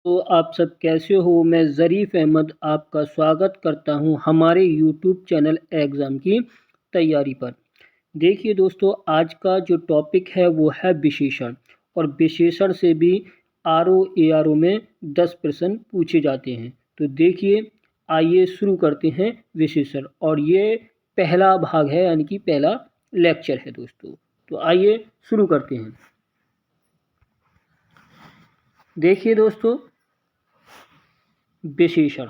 तो आप सब कैसे हो? मैं ज़रीफ़ अहमद आपका स्वागत करता हूं हमारे यूट्यूब चैनल एग्ज़ाम की तैयारी पर। देखिए दोस्तों, आज का जो टॉपिक है वो है विशेषण। और विशेषण से भी आरओ एआरओ में 10 प्रश्न पूछे जाते हैं। तो देखिए, आइए शुरू करते हैं विशेषण। और ये पहला भाग है, यानी कि पहला लेक्चर है दोस्तों। तो आइए शुरू करते हैं। देखिए दोस्तों, विशेषण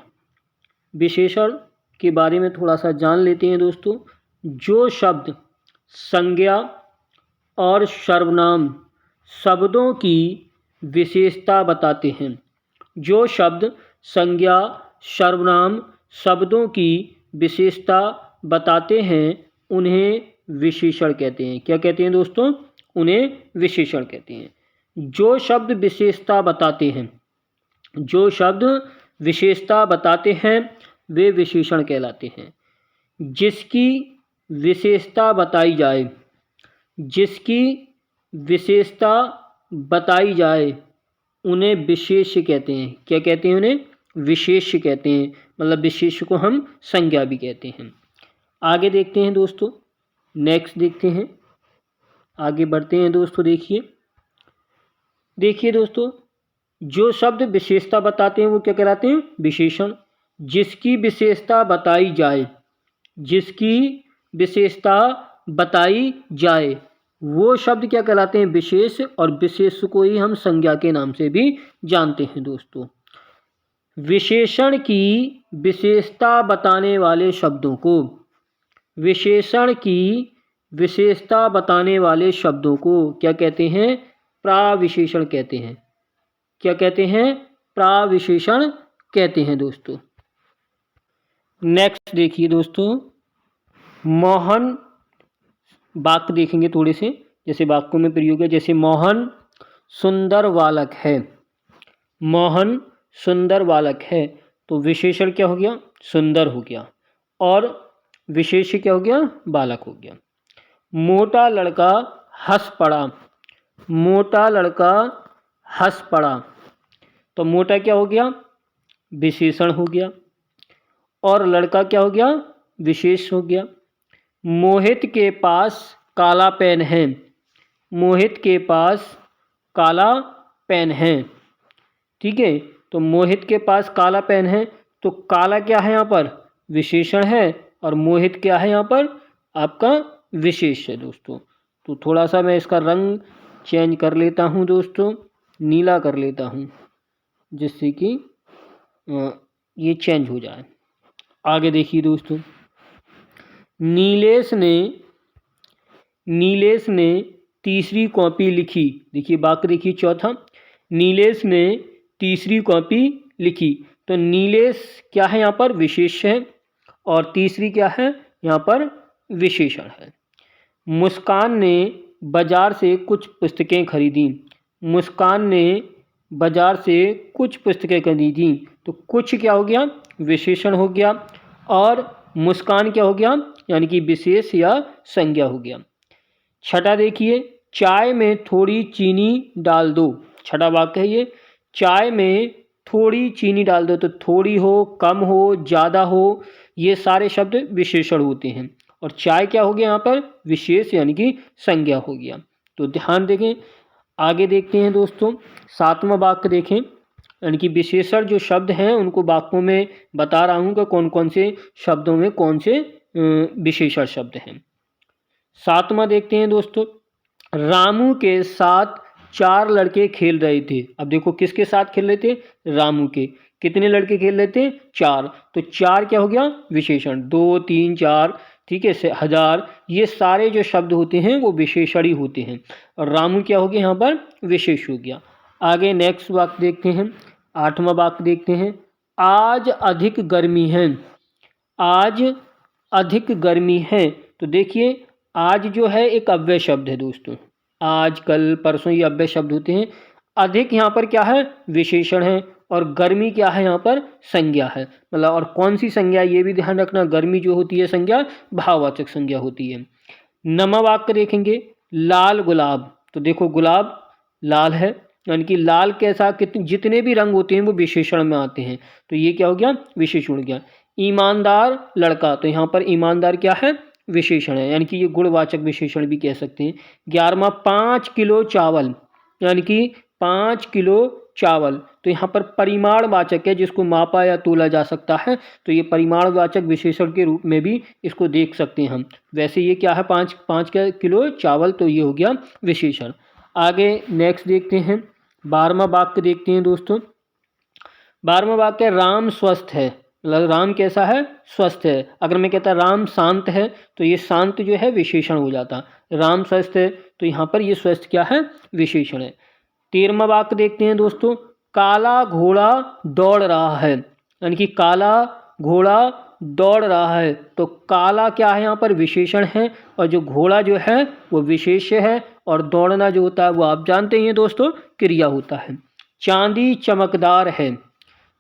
विशेषण के बारे में थोड़ा सा जान लेते हैं दोस्तों। जो शब्द संज्ञा और सर्वनाम शब्दों की विशेषता बताते हैं, जो शब्द संज्ञा सर्वनाम शब्दों की विशेषता बताते हैं उन्हें विशेषण कहते हैं। क्या कहते हैं दोस्तों? उन्हें विशेषण कहते हैं। जो शब्द विशेषता बताते हैं, जो शब्द विशेषता बताते हैं वे विशेषण कहलाते हैं। जिसकी विशेषता बताई जाए, जिसकी विशेषता बताई जाए उन्हें विशेष कहते हैं। क्या कहते हैं? उन्हें विशेष कहते हैं। मतलब विशेष को हम संज्ञा भी कहते हैं। आगे देखते हैं दोस्तों, नेक्स्ट देखते हैं, आगे बढ़ते हैं दोस्तों। देखिए दोस्तों, जो शब्द विशेषता बताते हैं वो क्या कहलाते हैं? विशेषण। जिसकी विशेषता बताई जाए, जिसकी विशेषता बताई जाए वो शब्द क्या कहलाते हैं? विशेष। और विशेष को ही हम संज्ञा के नाम से भी जानते हैं दोस्तों। विशेषण की विशेषता बताने वाले शब्दों को, विशेषण की विशेषता बताने वाले शब्दों को क्या कहते हैं? प्राविशेषण कहते हैं। क्या कहते हैं? प्राविशेषण कहते हैं दोस्तों। नेक्स्ट देखिए दोस्तों, मोहन वाक्य देखेंगे थोड़े से, जैसे वाक्यों में प्रयोग है। जैसे मोहन सुंदर बालक है। मोहन सुंदर बालक है, तो विशेषण क्या हो गया? सुंदर हो गया। और विशेष क्या हो गया? बालक हो गया। मोटा लड़का हंस पड़ा। मोटा लड़का हंस पड़ा, तो मोटा क्या हो गया? विशेषण हो गया। और लड़का क्या हो गया? विशेष हो गया। मोहित के पास काला पेन है। मोहित के पास काला पेन है। ठीक है, तो मोहित के पास काला पेन है, तो काला क्या है यहाँ पर? विशेषण है। और मोहित क्या है यहाँ पर? आपका विशेष है दोस्तों। तो थोड़ा सा मैं इसका रंग चेंज कर लेता हूँ दोस्तों, नीला कर लेता हूँ, जिससे कि ये चेंज हो जाए। आगे देखिए दोस्तों, नीलेश ने तीसरी कॉपी लिखी। देखिए वाक्य देखिए चौथा, नीलेश ने तीसरी कॉपी लिखी। तो नीलेश क्या है यहाँ पर? विशेष है। और तीसरी क्या है? यहाँ पर विशेषण है। मुस्कान ने बाजार से कुछ पुस्तकें खरीदी। मुस्कान ने बाजार से कुछ पुस्तकें खरीदी, तो कुछ क्या हो गया? विशेषण हो गया। और मुस्कान क्या हो गया? यानी कि विशेष या संज्ञा हो गया। छठा देखिए, चाय में थोड़ी चीनी डाल दो। छठा वाक्य है ये, चाय में थोड़ी चीनी डाल दो। तो थोड़ी हो, कम हो, ज़्यादा हो, ये सारे शब्द विशेषण होते हैं। और चाय क्या हो गया यहाँ पर? विशेष यानी कि संज्ञा हो गया। तो ध्यान देखें। आगे देखते हैं दोस्तों, सातवां वाक्य देखें। यानी कि विशेषण जो शब्द हैं उनको वाक्यों में बता रहा हूँ कि कौन कौन से शब्दों में कौन से विशेषण शब्द हैं। सातवां देखते हैं दोस्तों, रामू के साथ 4 लड़के खेल रहे थे। अब देखो किसके साथ खेल रहे थे? रामू के। कितने लड़के खेल रहे थे? 4। तो 4 क्या हो गया? विशेषण। 2, 3, 4, ठीक है, 1000, ये सारे जो शब्द होते हैं वो विशेषण ही होते हैं। और रामू क्या हो गया यहाँ पर? विशेष हो गया। आगे नेक्स्ट वाक्य देखते हैं, 8वां वाक्य देखते हैं, आज अधिक गर्मी है। आज अधिक गर्मी है, तो देखिए आज जो है एक अव्यय शब्द है दोस्तों। आज, कल, परसों ये अव्यय शब्द होते हैं। अधिक यहाँ पर क्या है? विशेषण है। और गर्मी क्या है? यहाँ पर संज्ञा है। मतलब और कौन सी संज्ञा, ये भी ध्यान रखना, गर्मी जो होती है संज्ञा भाववाचक संज्ञा होती है। नवा वाक्य देखेंगे, लाल गुलाब। तो देखो गुलाब लाल है, यानी कि लाल कैसा, जितने भी रंग होते हैं वो विशेषण में आते हैं, तो ये क्या हो गया, विशेषण हो गया। ईमानदार लड़का, तो यहाँ पर ईमानदार क्या है, विशेषण है, यानी कि ये गुणवाचक विशेषण भी कह सकते हैं। 11वां 5 किलो चावल, यानी कि 5 किलो चावल, तो यहाँ पर परिमाणवाचक है जिसको मापा या तोला जा सकता है, तो ये परिमाणवाचक विशेषण के रूप में भी इसको देख सकते हैं हम। वैसे ये क्या है, 5 किलो चावल, तो ये हो गया विशेषण। आगे नेक्स्ट देखते हैं, 12वां वाक्य देखते हैं दोस्तों। 12वां वाक्य, राम स्वस्थ है, मतलब राम कैसा है, स्वस्थ है। अगर मैं कहता राम शांत है तो ये शांत जो है विशेषण हो जाता। राम स्वस्थ है तो यहाँ पर ये स्वस्थ क्या है, विशेषण है। 13वां वाक्य देखते हैं दोस्तों, काला घोड़ा दौड़ रहा है, यानी कि काला घोड़ा दौड़ रहा है, तो काला क्या है यहाँ पर, विशेषण है, और जो घोड़ा जो है वो विशेष्य है, और दौड़ना जो होता है वो आप जानते हैं दोस्तों, क्रिया होता है। चांदी चमकदार है,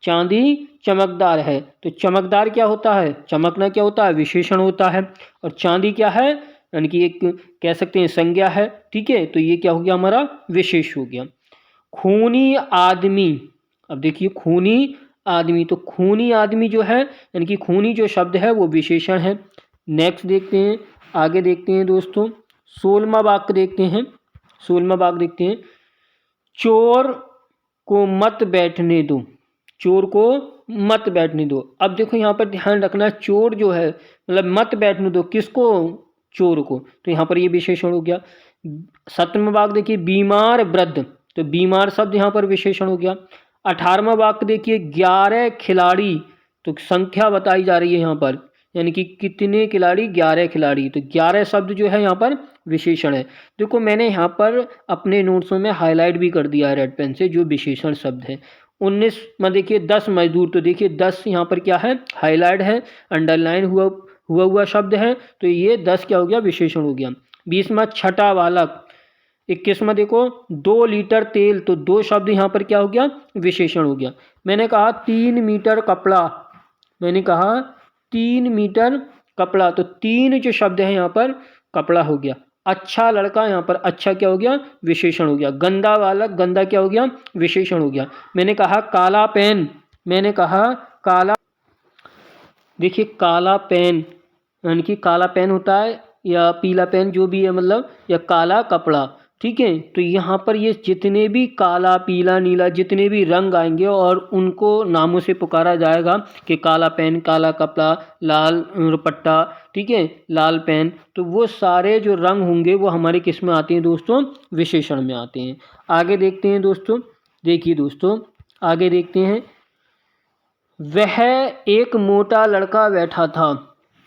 चांदी चमकदार है, तो चमकदार क्या होता है, चमकना क्या होता है, विशेषण होता है, और चांदी क्या है, यानी कि एक कह सकते हैं संज्ञा है, ठीक है, तो ये क्या हो गया, हमारा विशेष हो गया। खूनी आदमी, अब देखिए खूनी आदमी, तो खूनी आदमी जो है, यानी कि खूनी जो शब्द है वो विशेषण है। नेक्स्ट देखते हैं, आगे देखते हैं दोस्तों, 16वां वाक्य देखते हैं। 16वां वाक्य देखते हैं, चोर को मत बैठने दो, चोर को मत बैठने दो। अब देखो यहाँ पर ध्यान रखना, चोर जो है मतलब मत बैठने दो, किसको, चोर को, तो यहाँ पर ये विशेषण हो गया। 17वां वाक्य देखिए, बीमार वृद्ध, तो बीमार शब्द यहाँ पर विशेषण हो गया। 18वां वाक्य देखिए, 11 खिलाड़ी, तो संख्या बताई जा रही है यहाँ पर, यानी कि कितने खिलाड़ी, 11 खिलाड़ी, तो 11 शब्द जो है यहाँ पर विशेषण है। देखो मैंने यहाँ पर अपने नोट्सों में हाईलाइट भी कर दिया है रेड पेन से जो विशेषण शब्द है। 19 में देखिए 10 मजदूर, तो देखिए 10 यहाँ पर क्या है, हाईलाइट है, अंडरलाइन हुआ शब्द है, तो ये 10 क्या हो गया, विशेषण हो गया। 20 में छठा बालक। 21 में देखो 2 लीटर तेल, तो 2 शब्द यहाँ पर क्या हो गया, विशेषण हो गया। मैंने कहा 3 मीटर कपड़ा, मैंने कहा 3 मीटर कपड़ा, तो 3 जो शब्द है यहाँ पर कपड़ा हो गया। अच्छा लड़का, यहाँ पर अच्छा क्या हो गया, विशेषण हो गया। गंदा बालक, गंदा क्या हो गया, विशेषण हो गया। मैंने कहा काला पेन, मैंने कहा काला, देखिए काला पेन, यानी कि काला पेन होता है या पीला पेन जो भी है, मतलब या काला कपड़ा, ठीक है। तो यहाँ पर ये जितने भी काला पीला नीला जितने भी रंग आएंगे और उनको नामों से पुकारा जाएगा कि काला पेन, काला कपड़ा, लाल दुपट्टा, ठीक है, लाल पेन, तो वो सारे जो रंग होंगे वो हमारे किस में आते हैं दोस्तों, विशेषण में आते हैं। आगे देखते हैं दोस्तों, देखिए दोस्तों आगे देखते हैं, वह एक मोटा लड़का बैठा था,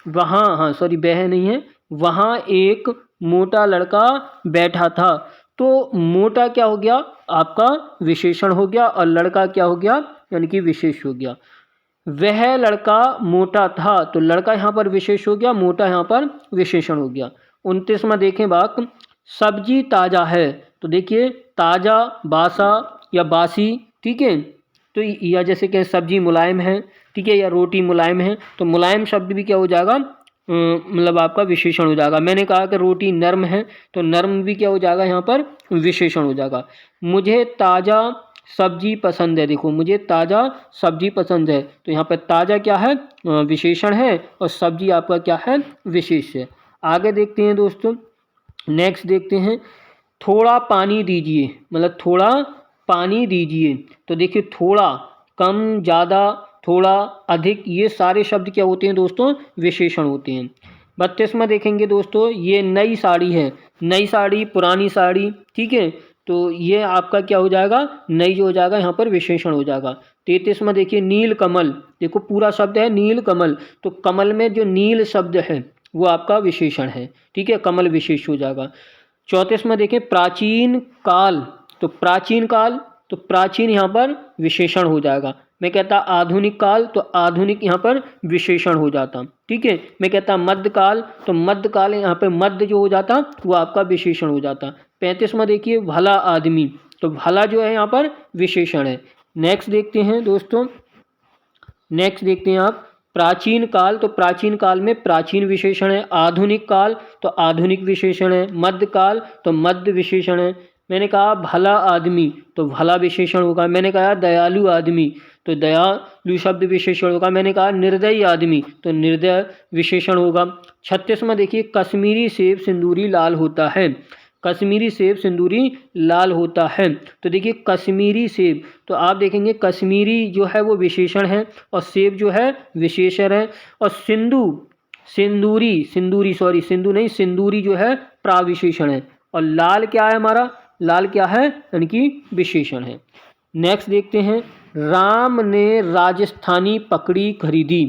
वहाँ, हाँ सॉरी वह नहीं है, वहाँ एक मोटा लड़का बैठा था, तो मोटा क्या हो गया, आपका विशेषण हो गया, और लड़का क्या हो गया, यानी कि विशेष हो गया। वह लड़का मोटा था, तो लड़का यहाँ पर विशेष हो गया, मोटा यहाँ पर विशेषण हो गया। 29वां देखें वाक्य, सब्जी ताज़ा है, तो देखिए ताज़ा, बासा या बासी, ठीक है, तो या जैसे कि सब्जी मुलायम है, ठीक है, या रोटी मुलायम है, तो मुलायम शब्द भी क्या हो जाएगा, मतलब आपका विशेषण हो जाएगा। मैंने कहा कि रोटी नर्म है, तो नर्म भी क्या हो जाएगा, यहाँ पर विशेषण हो जाएगा। मुझे ताज़ा सब्जी पसंद है, देखो मुझे ताज़ा सब्जी पसंद है, तो यहाँ पर ताज़ा क्या है, विशेषण है, और सब्जी आपका क्या है, विशेष है। आगे देखते हैं दोस्तों, नेक्स्ट देखते हैं, थोड़ा पानी दीजिए, मतलब थोड़ा पानी दीजिए, तो देखिए थोड़ा, कम, ज़्यादा, थोड़ा, अधिक, ये सारे शब्द क्या होते हैं दोस्तों, विशेषण होते हैं। 32 में देखेंगे दोस्तों, ये नई साड़ी है, नई साड़ी, पुरानी साड़ी, ठीक है, तो ये आपका क्या हो जाएगा, नई जो हो जाएगा यहाँ पर विशेषण हो जाएगा। 33 में देखिए नील कमल, देखो पूरा शब्द है नील कमल, तो कमल में जो नील शब्द है वो आपका विशेषण है, ठीक है, कमल विशेष हो जाएगा। 34 में देखें प्राचीन काल, तो प्राचीन काल, तो प्राचीन यहाँ पर विशेषण हो जाएगा। मैं कहता आधुनिक काल, तो आधुनिक यहाँ पर विशेषण हो जाता, ठीक है। मैं कहता मध्यकाल, तो मध्यकाल यहाँ पे मध्य जो हो जाता वो आपका विशेषण हो जाता। 35 में देखिए भला आदमी, तो भला जो है यहाँ पर विशेषण है। नेक्स्ट देखते हैं दोस्तों, नेक्स्ट देखते हैं आप प्राचीन काल, तो प्राचीन काल में प्राचीन विशेषण है। आधुनिक काल, तो आधुनिक विशेषण है। मध्यकाल, तो मध्य विशेषण है। मैंने कहा भला आदमी तो भला विशेषण होगा। मैंने कहा दयालु आदमी तो दयालु शब्द विशेषण होगा। मैंने कहा निर्दयी आदमी तो निर्दय विशेषण होगा। 36वां देखिए, कश्मीरी सेब सिंदूरी लाल होता है। कश्मीरी सेब सिंदूरी लाल होता है। तो देखिए कश्मीरी सेब, तो आप देखेंगे कश्मीरी जो है वो विशेषण है और सेब जो है विशेषण है, और सिंदूरी जो है प्राविशेषण है, और लाल क्या है हमारा, लाल क्या है यानी कि विशेषण है। नेक्स्ट देखते हैं, राम ने राजस्थानी पगड़ी खरीदी।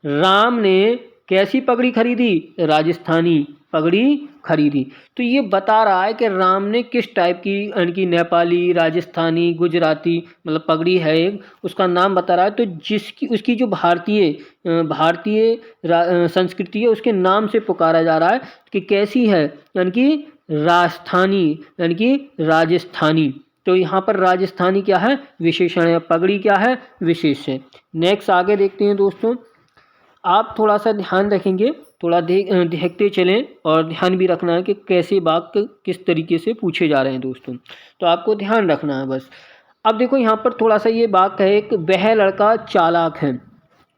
राम ने कैसी पगड़ी खरीदी, राजस्थानी पगड़ी खरीदी। तो ये बता रहा है कि राम ने किस टाइप की यानी कि नेपाली, राजस्थानी, गुजराती मतलब पगड़ी है एक, उसका नाम बता रहा है। तो जिसकी उसकी जो भारतीय संस्कृति है उसके नाम से पुकारा जा रहा है कि कैसी है, यानी कि राजस्थानी यानी कि राजस्थानी। तो यहाँ पर राजस्थानी क्या है, विशेषण है, पगड़ी क्या है, विशेष है। नेक्स्ट आगे देखते हैं दोस्तों, आप थोड़ा सा ध्यान रखेंगे, थोड़ा देखते चलें और ध्यान भी रखना है कि कैसे वाक्य किस तरीके से पूछे जा रहे हैं दोस्तों, तो आपको ध्यान रखना है बस। अब देखो यहाँ पर थोड़ा सा ये वाक्य है कि वह लड़का चालाक है,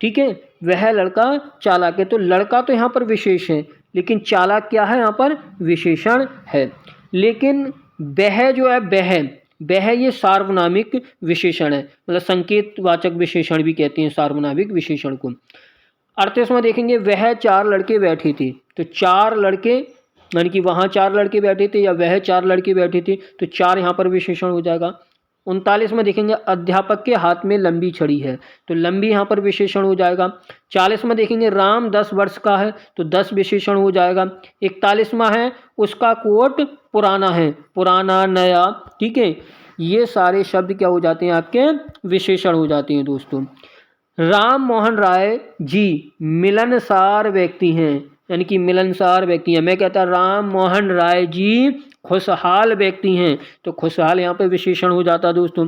ठीक है, वह लड़का चालाक है। तो लड़का तो यहाँ पर विशेष है, लेकिन चालाक क्या है, यहाँ पर विशेषण है। लेकिन वह जो है वह ये सार्वनामिक विशेषण है, मतलब संकेतवाचक विशेषण भी कहते हैं सार्वनामिक विशेषण को। 38वां देखेंगे, वह 4 लड़के बैठे थे। तो 4 लड़के यानी कि वहाँ 4 लड़के बैठे थे या वह 4 लड़के बैठे थे, तो 4 यहाँ पर विशेषण हो जाएगा। 39वां देखेंगे, अध्यापक के हाथ में लंबी छड़ी है। तो लंबी यहाँ पर विशेषण हो जाएगा। 40वां देखेंगे, राम 10 वर्ष का है, तो 10 विशेषण हो जाएगा। 41वां है, उसका कोट पुराना है, पुराना, नया, ठीक है, ये सारे शब्द क्या हो जाते हैं, आपके विशेषण हो जाते हैं दोस्तों। राम मोहन राय जी मिलनसार व्यक्ति हैं, यानी कि मिलनसार व्यक्ति हैं। मैं कहता राम मोहन राय जी खुशहाल व्यक्ति हैं, तो खुशहाल यहाँ पे विशेषण हो जाता दोस्तों।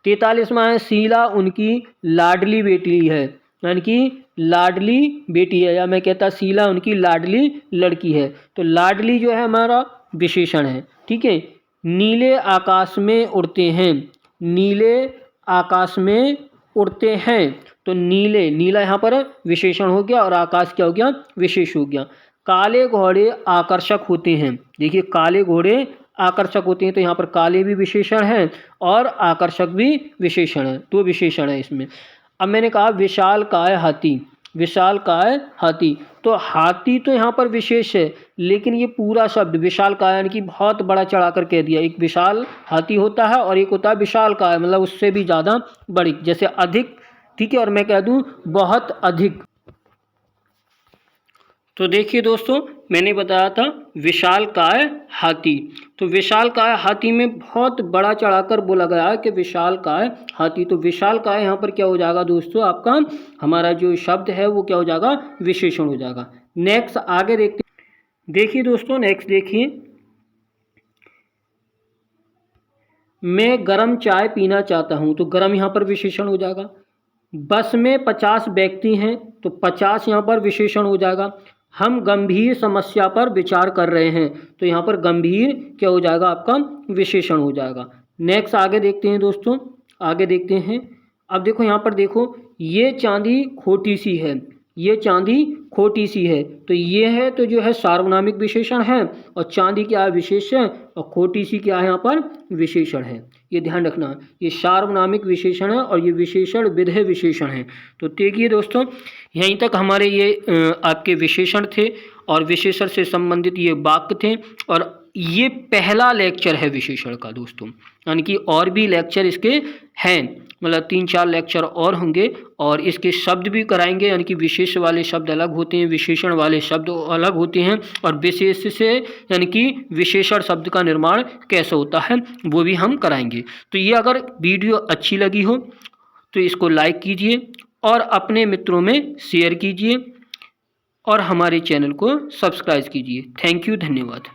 43वां है, शीला उनकी लाडली बेटी है, यानी कि लाडली बेटी है, या मैं कहता शीला उनकी लाडली लड़की है। तो लाडली जो है हमारा विशेषण है, ठीक है। नीले आकाश में उड़ते हैं, नीले आकाश में उड़ते हैं, तो नीला यहाँ पर विशेषण हो गया और आकाश क्या हो गया, विशेष हो गया। काले घोड़े आकर्षक होते हैं, देखिए काले घोड़े आकर्षक होते हैं, तो यहाँ पर काले भी विशेषण है और आकर्षक भी विशेषण है, तो विशेषण है इसमें। अब मैंने कहा विशालकाय हाथी, विशालकाय हाथी, तो हाथी तो यहाँ पर विशेष है, लेकिन ये पूरा शब्द विशालकाय यानी कि बहुत बड़ा चढ़ाकर कह दिया। एक विशाल हाथी होता है और एक होता है विशालकाय, मतलब उससे भी ज़्यादा बड़ी, जैसे अधिक, ठीक है, और मैं कह दूँ बहुत अधिक। तो देखिए दोस्तों, मैंने बताया था विशालकाय हाथी, तो विशालकाय हाथी में बहुत बड़ा चढ़ाकर बोला गया है कि विशालकाय हाथी। तो विशालकाय यहाँ पर क्या हो जाएगा दोस्तों, आपका हमारा जो शब्द है वो क्या हो जाएगा, विशेषण हो जाएगा। नेक्स्ट आगे देखते, देखिए दोस्तों नेक्स्ट देखिए, मैं गरम चाय पीना चाहता हूँ, तो गरम यहाँ पर विशेषण हो जाएगा। बस में 50 व्यक्ति हैं, तो 50 यहाँ पर विशेषण हो जाएगा। हम गंभीर समस्या पर विचार कर रहे हैं, तो यहाँ पर गंभीर क्या हो जाएगा, आपका विशेषण हो जाएगा। नेक्स्ट आगे देखते हैं दोस्तों, आगे देखते हैं। अब देखो यहाँ पर देखो, ये चांदी खोटी सी है, ये चांदी खोटी सी है, तो ये है तो जो है सार्वनामिक विशेषण है, और चांदी क्या है, विशेष है, और खोटी सी क्या है यहाँ पर विशेषण है। ये ध्यान रखना, ये सार्वनामिक विशेषण है और ये विशेषण विधेय विशेषण है। तो देखिए दोस्तों, यहीं तक हमारे ये आपके विशेषण थे और विशेषण से संबंधित ये वाक्य थे, और ये पहला लेक्चर है विशेषण का दोस्तों, यानी कि और भी लेक्चर इसके हैं, मतलब 3-4 लेक्चर और होंगे, और इसके शब्द भी कराएंगे, यानी कि विशेष वाले शब्द अलग होते हैं, विशेषण वाले शब्द अलग होते हैं, और विशेष से यानी कि विशेषण शब्द का निर्माण कैसे होता है वो भी हम कराएंगे। तो ये अगर वीडियो अच्छी लगी हो तो इसको लाइक कीजिए और अपने मित्रों में शेयर कीजिए और हमारे चैनल को सब्सक्राइब कीजिए। थैंक यू, धन्यवाद।